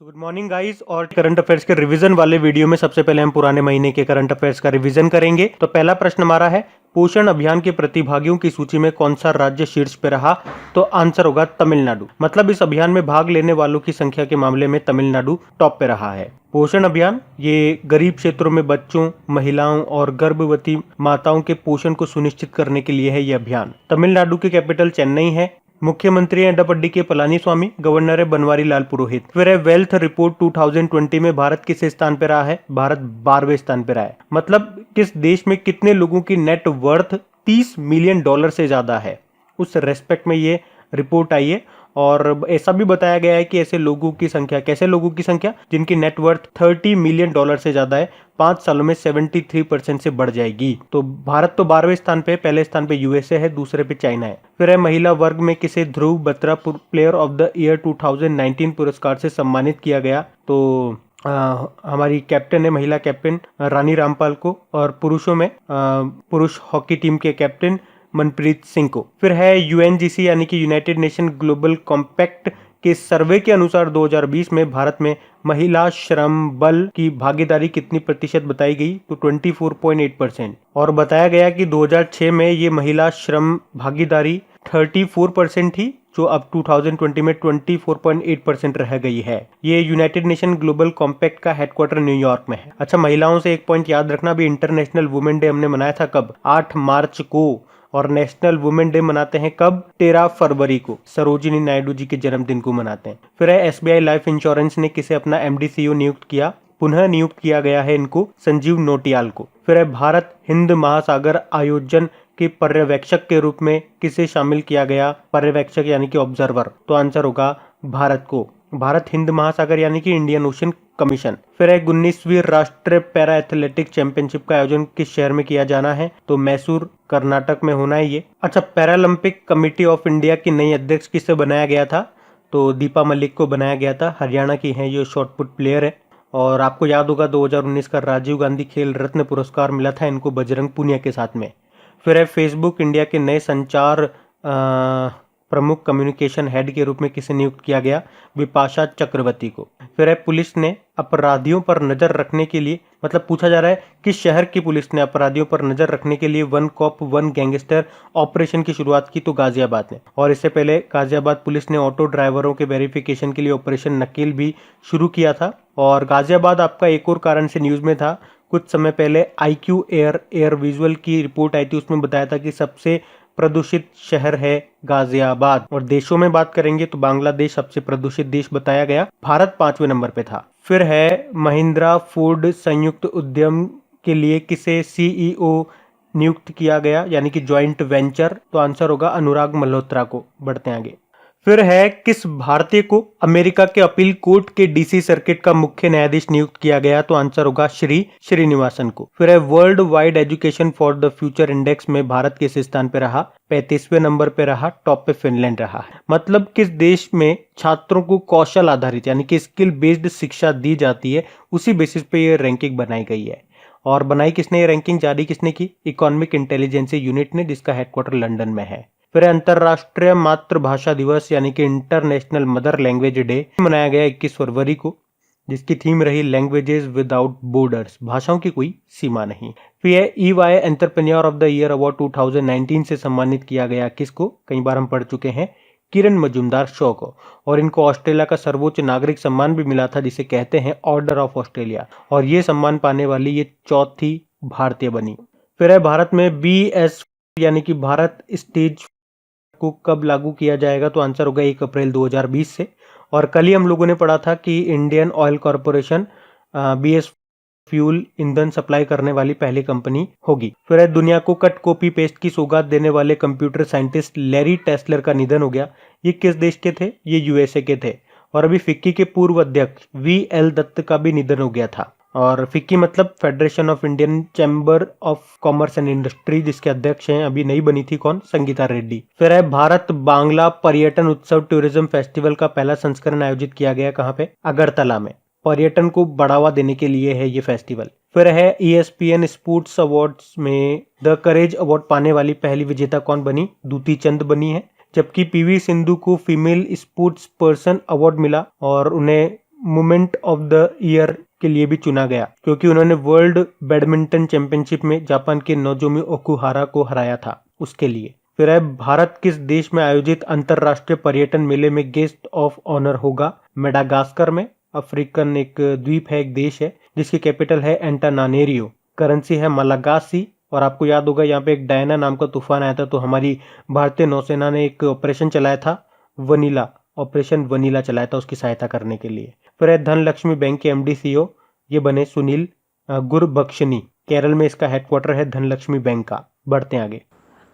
Good morning guys. और current affairs के revision वाले वीडियो में सबसे पहले हम पुराने महीने के करंट अफेयर्स का रिवीजन करेंगे। तो पहला प्रश्न हमारा है, पोषण अभियान के प्रतिभागियों की सूची में कौन सा राज्य शीर्ष पे रहा? तो आंसर होगा तमिलनाडु। मतलब इस अभियान में भाग लेने वालों की संख्या के मामले में तमिलनाडु टॉप पे रहा है। पोषण अभियान ये गरीब क्षेत्रों में बच्चों, महिलाओं और गर्भवती माताओं के पोषण को सुनिश्चित करने के लिए है ये अभियान। तमिलनाडु की कैपिटल चेन्नई है। मुख्यमंत्री है एडप्पाडी के पलानीस्वामी, गवर्नर है बनवारी लाल पुरोहित। फिर है वेल्थ रिपोर्ट 2020 में भारत किस स्थान पे रहा है? भारत 12वें स्थान पे रहा है। मतलब किस देश में कितने लोगों की नेट वर्थ $30 मिलियन से ज्यादा है, उस रेस्पेक्ट में ये रिपोर्ट आई है। और ऐसा भी बताया गया है कि ऐसे लोगों की संख्या, कैसे लोगों की संख्या जिनकी नेटवर्थ $30 मिलियन से ज्यादा है, 5 सालों में 73% से बढ़ जाएगी। तो भारत तो 12वें स्थान पे, पहले स्थान पे यूएसए है, दूसरे पे चाइना है। फिर है महिला वर्ग में किसे Dhruv Batra player of the year 2019 पुरस्कार से सम्मानित किया गया? तो हमारी कैप्टन है, महिला कैप्टन रानी रामपाल को, और पुरुषों में पुरुष हॉकी टीम के कैप्टन मनप्रीत सिंह को। फिर है यूएनजीसी यानी कि यूनाइटेड नेशन ग्लोबल कॉम्पैक्ट के सर्वे के अनुसार 2020 में भारत में महिला श्रम बल की भागीदारी कितनी प्रतिशत बताई गई? तो 24.8%। और बताया गया कि 2006 में ये महिला श्रम भागीदारी 34% थी, जो अब 2020 में 24.8% रह गई है। ये यूनाइटेड नेशन ग्लोबल कॉम्पैक्ट का हेडक्वार्टर न्यूयॉर्क में है। अच्छा, महिलाओं से एक पॉइंट याद रखना भी, इंटरनेशनल वुमेन डे हमने मनाया था कब? 8 मार्च को। और नेशनल वुमेन डे मनाते हैं कब? 13 फरवरी को, सरोजिनी नायडू जी के जन्मदिन को मनाते हैं। फिर है एसबीआई लाइफ इंश्योरेंस ने किसे अपना एमडी सीईओ नियुक्त किया? पुनः नियुक्त किया गया है इनको संजीव नोटियाल को। फिर है भारत हिंद महासागर आयोजन के पर्यवेक्षक के रूप में किसे शामिल किया गया? पर्यवेक्षक यानी कि ऑब्जर्वर। तो आंसर होगा भारत को। भारत हिंद महासागर यानी कि इंडियन ओशन कमीशन। फिर है 19वीं राष्ट्रीय पैरा एथलेटिक चैंपियनशिप का आयोजन किस शहर में किया जाना है? तो मैसूर कर्नाटक में होना है ये। अच्छा, पैरालंपिक कमेटी ऑफ इंडिया की नई अध्यक्ष किसे बनाया गया था? तो दीपा मलिक को बनाया गया था। हरियाणा की हैं, ये शॉटपुट प्लेयर है। और आपको याद होगा 2019 का राजीव गांधी खेल रत्न पुरस्कार मिला था इनको बजरंग पुनिया के साथ में। फिर है फेसबुक इंडिया के नए संचार प्रमुख कम्युनिकेशन हेड के रूप में किसे नियुक्त किया गया? विपाशा चक्रवर्ती को। फिर है पुलिस ने अपराधियों पर नजर रखने के लिए, मतलब पूछा जा रहा है किस शहर की पुलिस ने अपराधियों पर नजर रखने के लिए one cop one gangster operation की शुरुआत की? तो गाजियाबाद ने। और इससे पहले गाजियाबाद पुलिस ने ऑटो ड्राइवरों के वेरिफिकेशन के लिए ऑपरेशन नकेल भी शुरू किया था। और गाजियाबाद आपका एक और कारण से न्यूज में था, कुछ समय पहले IQ एयर विजुअल की रिपोर्ट आई थी, उसमें बताया था कि सबसे प्रदूषित शहर है गाजियाबाद। और देशों में बात करेंगे तो बांग्लादेश सबसे प्रदूषित देश बताया गया, भारत 5वें नंबर पे था। फिर है महिंद्रा फूड संयुक्त उद्यम के लिए किसे CEO नियुक्त किया गया, यानी कि ज्वाइंट वेंचर? तो आंसर होगा अनुराग मल्होत्रा को। बढ़ते हैं आगे। फिर है किस भारतीय को अमेरिका के अपील कोर्ट के DC सर्किट का मुख्य न्यायाधीश नियुक्त किया गया? तो आंसर होगा श्रीनिवासन को। फिर है world wide education for the future index में भारत किस स्थान पे रहा? 35वें नंबर पे रहा। टॉप पे फिनलैंड रहा है। मतलब किस देश में छात्रों को कौशल आधारित यानी कि स्किल बेस्ड शिक्षा दी जाती है, उसी बेसिस पे ये रैंकिंग बनाई गई है। और बनाई किसने, ये रैंकिंग जारी किसने की? इकोनॉमिक इंटेलिजेंस यूनिट ने, जिसका हेडक्वार्टर लंदन में है। फिर अंतरराष्ट्रीय मातृभाषा दिवस यानी कि इंटरनेशनल मदर लैंग्वेज डे मनाया गया 21 फरवरी को, जिसकी थीम रही लैंग्वेजेस विदाउट बॉर्डर्स, भाषाओं की कोई सीमा नहीं। फिर EY entrepreneur of the year award 2019 से सम्मानित किया गया किसको? कई बार हम पढ़ चुके हैं, किरण मजूमदार शो को। और इनको ऑस्ट्रेलिया का सर्वोच्च नागरिक सम्मान भी मिला था, जिसे कहते हैं ऑर्डर ऑफ ऑस्ट्रेलिया। और ये सम्मान पाने वाली ये चौथी भारतीय बनी। फिर है भारत में BS यानी कि भारत स्टेज को कब लागू किया जाएगा? तो आंसर होगा 1 अप्रैल 2020 से। और कल ही हम लोगों ने पढ़ा था कि Indian oil corporation BS fuel ईंधन सप्लाई करने वाली पहली कंपनी होगी। फिर है दुनिया को कट कॉपी पेस्ट की सौगात देने वाले कंप्यूटर साइंटिस्ट लैरी टेस्लर का निधन हो गया। ये किस देश के थे? ये USA के थे। और अभी फिक्की के पूर्व अध्यक्ष VL दत्त का भी निधन हो गया था। और फिक्की मतलब federation of Indian chamber of commerce and industry, जिसके अध्यक्ष हैं, अभी नई बनी थी कौन? संगीता रेड्डी। फिर है भारत बांग्ला पर्यटन उत्सव टूरिज्म फेस्टिवल का पहला संस्करण आयोजित किया गया कहाँ पे? अगरतला में। पर्यटन को बढ़ावा देने के लिए है ये फेस्टिवल। फिर है ESPN स्पोर्ट्स अवार्ड्स में द करेज अवार्ड पाने वाली पहली विजेता कौन बनी? दूती चंद बनी है। जबकि PV सिंधु को फीमेल स्पोर्ट्स पर्सन अवार्ड मिला और उन्हें मोमेंट ऑफ द ईयर के लिए भी चुना गया क्योंकि उन्होंने वर्ल्ड बैडमिंटन चैंपियनशिप में जापान के नोजोमी ओकुहारा को हराया था उसके लिए। फिर है भारत किस देश में आयोजित अंतरराष्ट्रीय पर्यटन मेले में गेस्ट ऑफ ऑनर होगा? मेडागास्कर में। अफ्रीकन एक द्वीप है, एक देश है जिसकी कैपिटल है एंटानानेरियो। करेंसी है मलागासी। और आपको याद होगा यहाँ पे एक डायना नाम का तूफान आया था तो हमारी भारतीय नौसेना ने एक ऑपरेशन चलाया था, वनीला, ऑपरेशन वनीला चलाया था उसकी सहायता करने के लिए। फिर है धनलक्ष्मी बैंक के एमडी सीईओ, ये बने सुनील गुरबख्शनी। केरल में इसका हेडक्वार्टर है धनलक्ष्मी बैंक का। बढ़ते हैं आगे।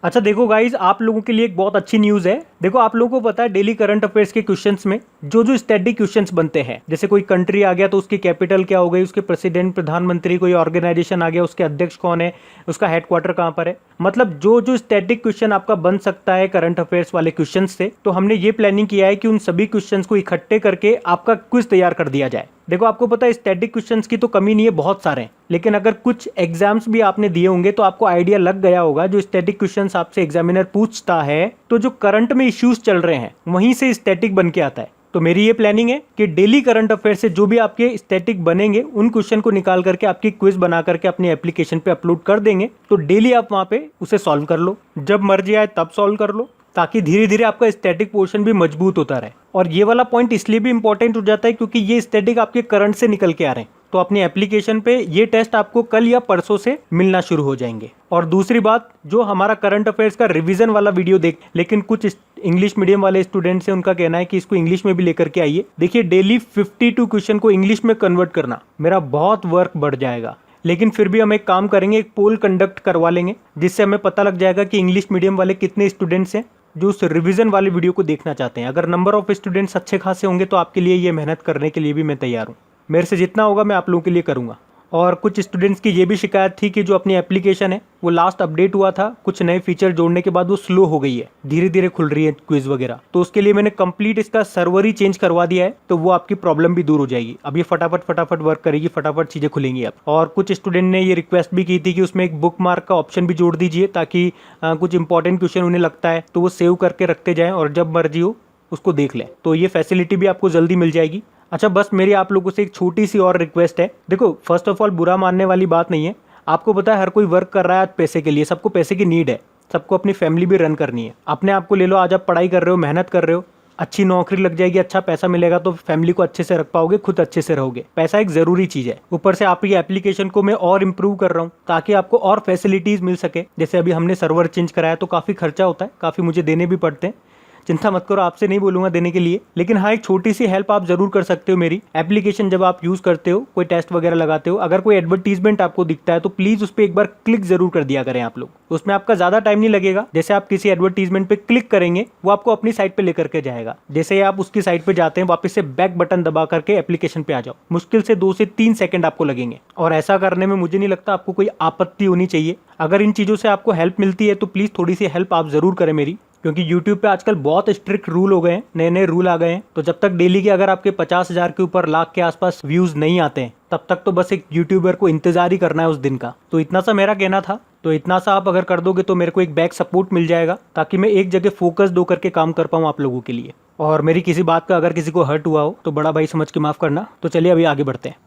अच्छा देखो गाइज, आप लोगों के लिए एक बहुत अच्छी न्यूज़ है। देखो आप लोगों को पता है डेली करंट अफेयर्स के क्वेश्चंस में जो स्टैटिक क्वेश्चंस बनते हैं, जैसे कोई कंट्री आ गया तो उसकी कैपिटल क्या हो गई, उसके प्रेसिडेंट, प्रधानमंत्री, कोई ऑर्गेनाइजेशन आ गया उसके अध्यक्ष कौन है, उसका हेडक्वार्टर कहाँ पर है, मतलब जो स्टैटिक क्वेश्चन आपका बन सकता है करंट अफेयर्स वाले क्वेश्चन से, तो हमने ये प्लानिंग किया है कि उन सभी क्वेश्चन को इकट्ठे करके आपका क्विज तैयार कर दिया जाए। देखो आपको पता है स्टैटिक क्वेश्चंस की तो कमी नहीं है, बहुत सारे हैं, लेकिन अगर कुछ एग्जाम्स भी आपने दिए होंगे तो आपको आइडिया लग गया होगा जो स्टैटिक क्वेश्चंस आपसे एग्जामिनर पूछता है तो जो करंट में इश्यूज चल रहे हैं वहीं से स्टैटिक बन के आता है। तो मेरी ये प्लानिंग है कि डेली करंट अफेयर से जो भी आपके स्टैटिक बनेंगे उन क्वेश्चन को निकाल करके आपकी क्विज बना करके अपनी एप्लीकेशन पे अपलोड कर देंगे। तो डेली आप वहां पे उसे सॉल्व कर लो, जब मर्जी आए तब सॉल्व कर लो, ताकि धीरे धीरे आपका स्टैटिक पोर्शन भी मजबूत होता रहे। और ये वाला पॉइंट इसलिए भी इंपॉर्टेंट हो जाता है क्योंकि ये स्टैटिक आपके करंट से निकल के आ रहे हैं, तो अपनी एप्लीकेशन पे ये टेस्ट आपको कल या परसों से मिलना शुरू हो जाएंगे। और दूसरी बात, जो हमारा करंट अफेयर्स का रिवीजन वाला वीडियो देख, लेकिन कुछ इंग्लिश मीडियम वाले स्टूडेंट्स हैं उनका कहना है कि इसको इंग्लिश में भी लेकर के आइए। देखिए डेली 52 क्वेश्चन को इंग्लिश में कन्वर्ट करना मेरा बहुत वर्क बढ़ जाएगा, लेकिन फिर भी हम एक काम करेंगे, एक पोल कंडक्ट करवा लेंगे जिससे हमें पता लग जाएगा कि इंग्लिश मीडियम वाले कितने स्टूडेंट्स हैं जो उस रिवीजन वाले वीडियो को देखना चाहते हैं। अगर नंबर ऑफ स्टूडेंट्स अच्छे खासे होंगे तो आपके लिए ये मेहनत करने के लिए भी मैं तैयार हूँ। मेरे से जितना होगा मैं आप लोगों के लिए करूँगा। और कुछ स्टूडेंट्स की ये भी शिकायत थी कि जो अपनी एप्लीकेशन है वो लास्ट अपडेट हुआ था, कुछ नए फीचर जोड़ने के बाद वो स्लो हो गई है, धीरे धीरे खुल रही है क्विज वगैरह। तो उसके लिए मैंने कंप्लीट इसका सर्वर ही चेंज करवा दिया है, तो वो आपकी प्रॉब्लम भी दूर हो जाएगी। अब ये फटाफट वर्क करेगी, फटाफट चीज़ें खुलेंगी अब। और कुछ स्टूडेंट ने ये रिक्वेस्ट भी की थी कि उसमें एक बुक मार्क का ऑप्शन भी जोड़ दीजिए, ताकि कुछ इंपॉर्टेंट क्वेश्चन उन्हें लगता है तो वो सेव करके रखते जाएँ और जब मर्जी हो उसको देख लें। तो ये फैसिलिटी भी आपको जल्दी मिल जाएगी। अच्छा बस मेरी आप लोगों से एक छोटी सी और रिक्वेस्ट है। देखो फर्स्ट ऑफ ऑल बुरा मानने वाली बात नहीं है, आपको पता है हर कोई वर्क कर रहा है आज पैसे के लिए, सबको पैसे की नीड है, सबको अपनी फैमिली भी रन करनी है। अपने आप को ले लो, आज आप पढ़ाई कर रहे हो, मेहनत कर रहे हो, अच्छी नौकरी लग जाएगी, अच्छा पैसा मिलेगा तो फैमिली को अच्छे से रख पाओगे, खुद अच्छे से रहोगे। पैसा एक जरूरी चीज है। ऊपर से आपकी एप्लीकेशन को मैं और इम्प्रूव कर रहा हूँ ताकि आपको और फैसिलिटीज मिल सके। जैसे अभी हमने सर्वर चेंज कराया तो काफी खर्चा होता है, काफी मुझे देने भी पड़ते हैं। चिंता मत करो, आपसे नहीं बोलूंगा देने के लिए, लेकिन हाँ एक छोटी सी हेल्प आप जरूर कर सकते हो। मेरी एप्लीकेशन जब आप यूज करते हो, कोई टेस्ट वगैरह लगाते हो, अगर कोई एडवर्टीजमेंट आपको दिखता है तो प्लीज उस पर एक बार क्लिक जरूर कर दिया करें आप लोग। उसमें आपका ज्यादा टाइम नहीं लगेगा। जैसे आप किसी एडवर्टीजमेंट पे क्लिक करेंगे वो आपको अपनी साइट पे लेकर के जाएगा। जैसे ही आप उसकी साइट पे जाते हैं वापस से बैक बटन दबा करके एप्लीकेशन पे आ जाओ। मुश्किल से 2 से 3 सेकंड आपको लगेंगे और ऐसा करने में मुझे नहीं लगता आपको कोई आपत्ति होनी चाहिए। अगर इन चीजों से आपको हेल्प मिलती है तो प्लीज थोड़ी सी हेल्प आप जरूर करें मेरी, क्योंकि YouTube पे आजकल बहुत स्ट्रिक्ट रूल हो गए हैं, नए नए रूल आ गए हैं। तो जब तक डेली के अगर आपके 50,000 के ऊपर, लाख के आसपास व्यूज नहीं आते हैं तब तक तो बस एक यूट्यूबर को इंतजार ही करना है उस दिन का। तो इतना सा मेरा कहना था। तो इतना सा आप अगर कर दोगे तो मेरे को एक बैक सपोर्ट मिल जाएगा ताकि मैं एक जगह फोकस दो करके काम कर पाऊँ आप लोगों के लिए। और मेरी किसी बात का अगर किसी को हर्ट हुआ हो तो बड़ा भाई समझ के माफ करना। तो चलिए अभी आगे बढ़ते हैं।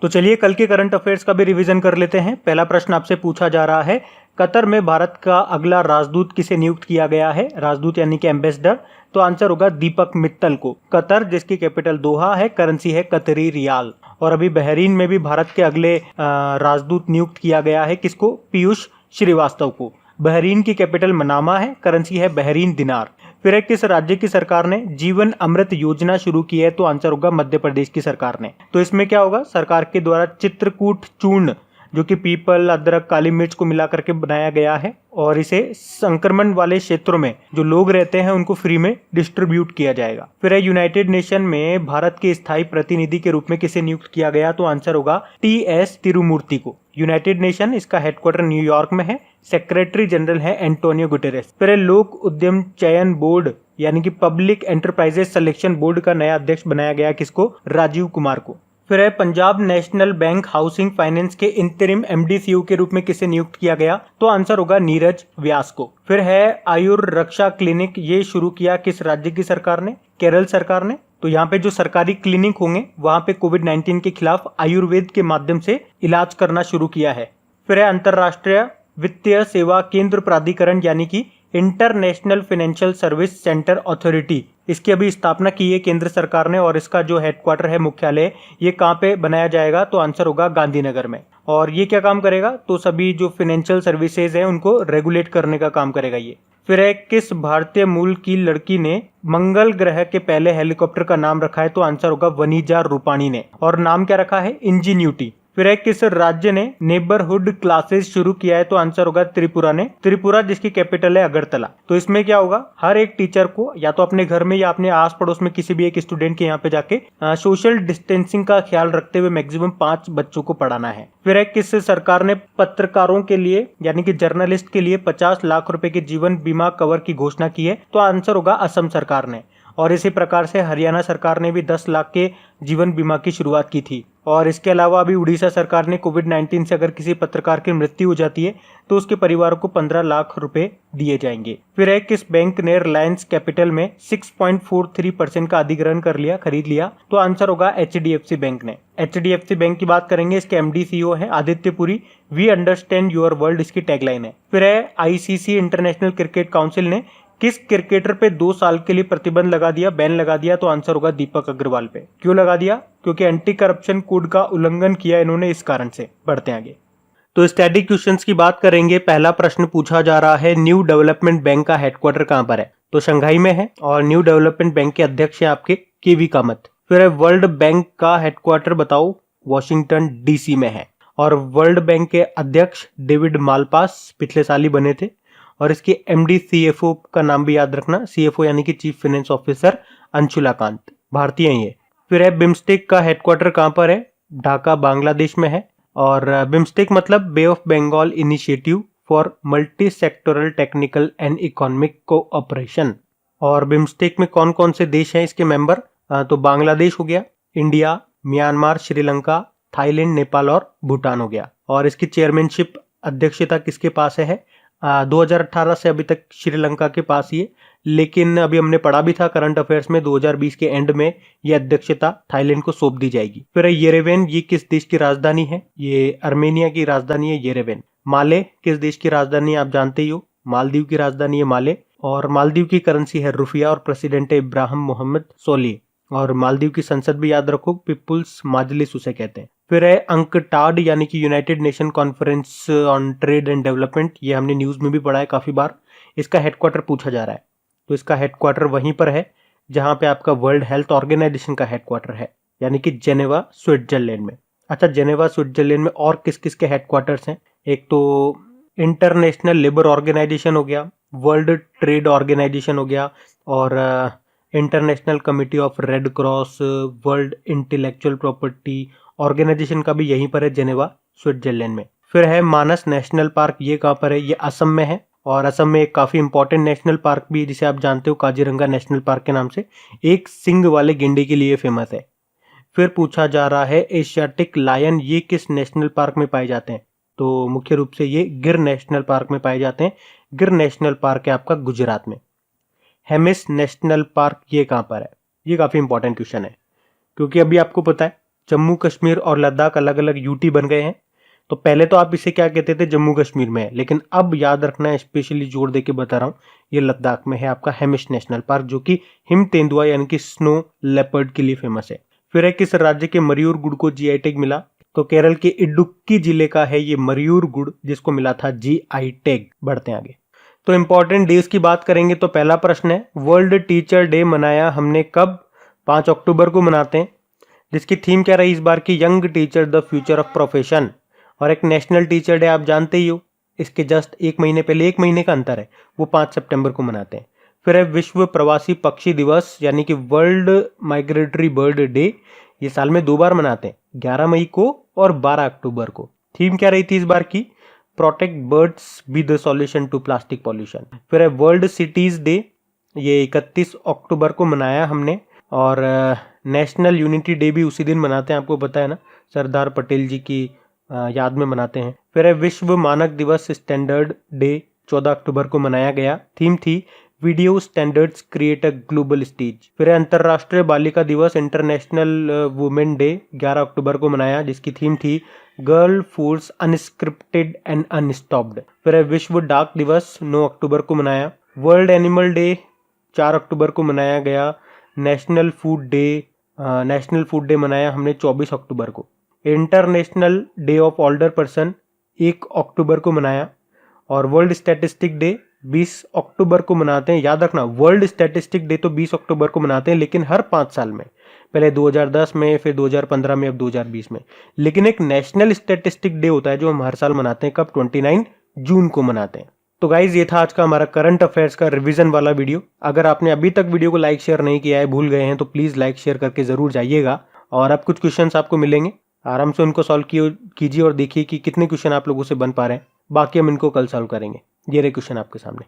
तो चलिए कल के करंट अफेयर्स का भी रिवीजन कर लेते हैं। पहला प्रश्न आपसे पूछा जा रहा है, कतर में भारत का अगला राजदूत किसे नियुक्त किया गया है? राजदूत यानी कि एम्बेसडर। तो आंसर होगा दीपक मित्तल को। कतर जिसकी कैपिटल दोहा है, करेंसी है कतरी रियाल। और अभी बहरीन में भी भारत के अगले राजदूत नियुक्त किया गया है, किसको? पीयूष श्रीवास्तव को। बहरीन की कैपिटल मनामा है, करेंसी है बहरीन दिनार। फिर है किस राज्य की सरकार ने जीवन अमृत योजना शुरू की है? तो आंसर होगा मध्य प्रदेश की सरकार ने। तो इसमें क्या होगा, सरकार के द्वारा चित्रकूट चूर्ण जो कि पीपल, अदरक, काली मिर्च को मिला करके बनाया गया है और इसे संक्रमण वाले क्षेत्रों में जो लोग रहते हैं उनको फ्री में डिस्ट्रीब्यूट किया जाएगा। फिर है यूनाइटेड नेशन में भारत के स्थायी प्रतिनिधि के रूप में किसे नियुक्त किया गया? तो आंसर होगा TS तिरुमूर्ति को। यूनाइटेड नेशन, इसका हेडक्वार्टर न्यूयॉर्क में है, सेक्रेटरी जनरल है एंटोनियो गुटेरेस। फिर है लोक उद्यम चयन बोर्ड यानी कि पब्लिक एंटरप्राइजेस सिलेक्शन बोर्ड का नया अध्यक्ष बनाया गया, किसको? राजीव कुमार को। फिर है Punjab national bank housing finance के इंतरिम MD CEO के रूप में किसे नियुक्त किया गया? तो आंसर होगा नीरज व्यास को। फिर है आयुर रक्षा क्लिनिक, ये शुरू किया किस राज्य की सरकार ने? केरल सरकार ने। तो यहाँ पे जो सरकारी क्लिनिक होंगे वहाँ पे कोविड-19 के खिलाफ आयुर्वेद के माध्यम से इलाज करना शुरू किया है। फिर है अंतर्राष्ट्रीय वित्तीय सेवा केंद्र प्राधिकरण यानी कि international financial service centre authority, इसकी अभी स्थापना की है केंद्र सरकार ने और इसका जो हेडक्वार्टर है, मुख्यालय, ये कहाँ पे बनाया जाएगा? तो आंसर होगा गांधीनगर में। और ये क्या काम करेगा? तो सभी जो फाइनेंशियल सर्विसेज है उनको रेगुलेट करने का काम करेगा ये। फिर है किस भारतीय मूल की लड़की ने मंगल ग्रह के पहले हेलीकॉप्टर का नाम रखा है? तो आंसर होगा वनीजा रूपाणी ने। और नाम क्या रखा है? इंजीन्यूटी। फिर है किस राज्य ने नेबरहुड क्लासेस शुरू किया है? तो आंसर होगा त्रिपुरा ने। त्रिपुरा जिसकी कैपिटल है अगरतला। तो इसमें क्या होगा? हर एक टीचर को या तो अपने घर में या अपने आस पड़ोस में किसी भी एक स्टूडेंट के यहाँ पे जाके सोशल डिस्टेंसिंग का ख्याल रखते हुए मैक्सिमम 5 बच्चों को पढ़ाना है। फिर है किस सरकार ने पत्रकारों के लिए यानी कि जर्नलिस्ट के लिए 50 लाख रुपए के जीवन बीमा कवर की घोषणा की है? तो आंसर होगा असम सरकार ने। और इसी प्रकार से हरियाणा सरकार ने भी 10 लाख के जीवन बीमा की शुरुआत की थी। और इसके अलावा अभी उड़ीसा सरकार ने कोविड-19 से अगर किसी पत्रकार की मृत्यु हो जाती है तो उसके परिवार को 15 लाख रुपए दिए जाएंगे। फिर है किस बैंक ने रिलायंस कैपिटल में 6.43% का अधिग्रहण कर लिया, खरीद लिया? तो आंसर होगा HDFC बैंक ने। HDFC बैंक की बात करेंगे, इसके MD CEO है Aditya Puri. We understand your world इसकी टैगलाइन है। फिर है ICC इंटरनेशनल क्रिकेट काउंसिल ने किस क्रिकेटर पे 2 साल के लिए प्रतिबंध लगा दिया, बैन लगा दिया? तो आंसर होगा दीपक अग्रवाल पे। क्यों लगा दिया? क्योंकि एंटी करप्शन कोड का उल्लंघन किया इन्होंने, इस कारण से। बढ़ते आगे। तो स्टैटिक क्वेश्चंस की बात करेंगे। पहला प्रश्न पूछा जा रहा है, न्यू डेवलपमेंट बैंक का हेडक्वार्टर कहां पर है? तो शंघाई में है और न्यू डेवलपमेंट बैंक के अध्यक्ष है आपके केवी कामत। फिर है वर्ल्ड बैंक का हेडक्वार्टर बताओ? वॉशिंगटन DC में है। और वर्ल्ड बैंक के अध्यक्ष डेविड मालपास पिछले साल ही बने थे। और इसके MD CFO का नाम भी याद रखना, CFO यानी कि chief finance officer Anshula Kant, भारतीय ही है। फिर है बिम्स्टेक का हेडक्वार्टर कहां पर है? ढाका बांग्लादेश में है। और बिम्स्टेक मतलब bay of Bengal initiative for multi sectoral technical and economic cooperation. और बिम्स्टेक में कौन कौन से देश हैं इसके मेंबर? तो बांग्लादेश हो गया, India, Myanmar, Sri Lanka, Thailand, Nepal और भूटान हो गया। और इसकी चेयरमैनशिप अध्यक्षता किसके पास है? 2018 से अभी तक श्रीलंका के पास ही है, लेकिन अभी हमने पढ़ा भी था करंट अफेयर्स में 2020 के एंड में यह अध्यक्षता थाईलैंड को सौंप दी जाएगी। फिर येरेवन, ये किस देश की राजधानी है? ये अर्मेनिया की राजधानी है येरेवन। माले किस देश की राजधानी है? आप जानते ही हो, मालदीव की राजधानी है माले। और मालदीव की करेंसी है रुपया और प्रेसिडेंट है इब्राहिम मोहम्मद सोली। और मालदीव की संसद भी याद रखो, पीपुल्स मजलिस उसे कहते हैं। फिर है अंकटाड यानी कि United nation conference on trade and development, ये हमने न्यूज में भी पढ़ा है काफी बार। इसका हेडक्वार्टर पूछा जा रहा है, तो इसका हेडक्वार्टर वहीं पर है जहां पे आपका वर्ल्ड हेल्थ ऑर्गेनाइजेशन का हेडक्वार्टर है, यानी कि जेनेवा स्विट्जरलैंड में। अच्छा, जेनेवा स्विट्जरलैंड में और किस किस के हेडक्वार्टर्स हैं? एक तो इंटरनेशनल लेबर ऑर्गेनाइजेशन हो गया, वर्ल्ड ट्रेड ऑर्गेनाइजेशन हो गया, और international committee of red cross, world intellectual property organisation का भी यहीं पर है, जेनेवा स्विट्जरलैंड में। फिर है मानस नेशनल पार्क, ये कहाँ पर है? ये असम में है। और असम में एक काफी इंपॉर्टेंट नेशनल पार्क भी है जिसे आप जानते हो, काजीरंगा नेशनल पार्क के नाम से, एक सिंग वाले गेंडे के लिए फेमस है। फिर पूछा जा रहा है एशियाटिक लायन, ये किस नेशनल पार्क में पाए जाते हैं? तो मुख्य रूप से ये गिर नेशनल पार्क में पाए जाते हैं। गिर नेशनल पार्क है आपका गुजरात में। हेमिस नेशनल पार्क ये कहाँ पर है? ये काफी इंपॉर्टेंट क्वेश्चन है, क्योंकि अभी आपको पता है जम्मू कश्मीर और लद्दाख अलग अलग यूटी बन गए हैं। तो पहले तो आप इसे क्या कहते थे? जम्मू कश्मीर में है, लेकिन अब याद रखना है, स्पेशली जोर देके बता रहा हूँ, ये लद्दाख में है आपका हेमिस नेशनल पार्क, जो कि हिम तेंदुआ यानी कि स्नो लेपर्ड के लिए फेमस है। फिर है किस राज्य के मयूर गुड़ को GI टैग मिला? तो केरल के इडुक्की जिले का है ये मयूर गुड़, जिसको मिला था GI टैग। बढ़ते आगे। तो इंपॉर्टेंट डेज की बात करेंगे, तो पहला प्रश्न है वर्ल्ड टीचर डे मनाया हमने कब? 5 अक्टूबर को मनाते हैं, जिसकी थीम क्या रही इस बार की? Young teacher the future of profession. और एक नेशनल टीचर डे आप जानते ही हो, इसके जस्ट 1 महीने पहले, 1 महीने का अंतर है, वो 5 सितंबर को मनाते हैं। फिर है विश्व प्रवासी पक्षी दिवस यानी कि वर्ल्ड माइग्रेटरी बर्ड डे, ये साल में 2 बार मनाते हैं, 11 मई को और 12 अक्टूबर को। थीम क्या रही थी इस बार की? Protect birds be the solution to plastic pollution. फिर है वर्ल्ड सिटीज डे, ये 31 अक्टूबर को मनाया हमने। और नेशनल यूनिटी डे भी उसी दिन मनाते हैं, आपको पता है ना, सरदार पटेल जी की याद में मनाते हैं। फिर है विश्व मानक दिवस स्टैंडर्ड डे, 14 अक्टूबर को मनाया गया। थीम थी video standards create a global stage. फिर है अंतर्राष्ट्रीय बालिका दिवस, इंटरनेशनल वुमेन डे 11 अक्टूबर को मनाया, जिसकी थीम थी गर्ल फोर्स अनस्क्रिप्टेड एंड अनस्टॉप्ड। फिर है विश्व डाक दिवस 9 अक्टूबर को मनाया। वर्ल्ड एनिमल डे 4 अक्टूबर को मनाया गया। नेशनल फूड डे मनाया हमने 24 अक्टूबर को। International day of older person 1 अक्टूबर को मनाया। और वर्ल्ड स्टैटिस्टिक डे 20 अक्टूबर को मनाते हैं। याद रखना, वर्ल्ड स्टैटिस्टिक डे तो 20 अक्टूबर को मनाते हैं, लेकिन हर 5 साल में, पहले 2010 में, फिर 2015 में, अब 2020 में। लेकिन एक नेशनल स्टैटिस्टिक डे होता है जो हम हर साल मनाते हैं, कब? 29 जून को मनाते हैं। तो गाइज, ये था आज का हमारा करंट अफेयर्स का रिवीजन वाला वीडियो। अगर आपने अभी तक वीडियो को लाइक शेयर नहीं किया है, भूल गए हैं, तो प्लीज लाइक शेयर करके जरूर जाइएगा। और अब कुछ क्वेश्चंस आपको मिलेंगे, आराम से उनको सॉल्व कीजिए और देखिए कि कितने क्वेश्चन आप लोगों से बन पा रहे हैं। बाकी हम इनको कल सॉल्व करेंगे। ये रहे क्वेश्चन आपके सामने।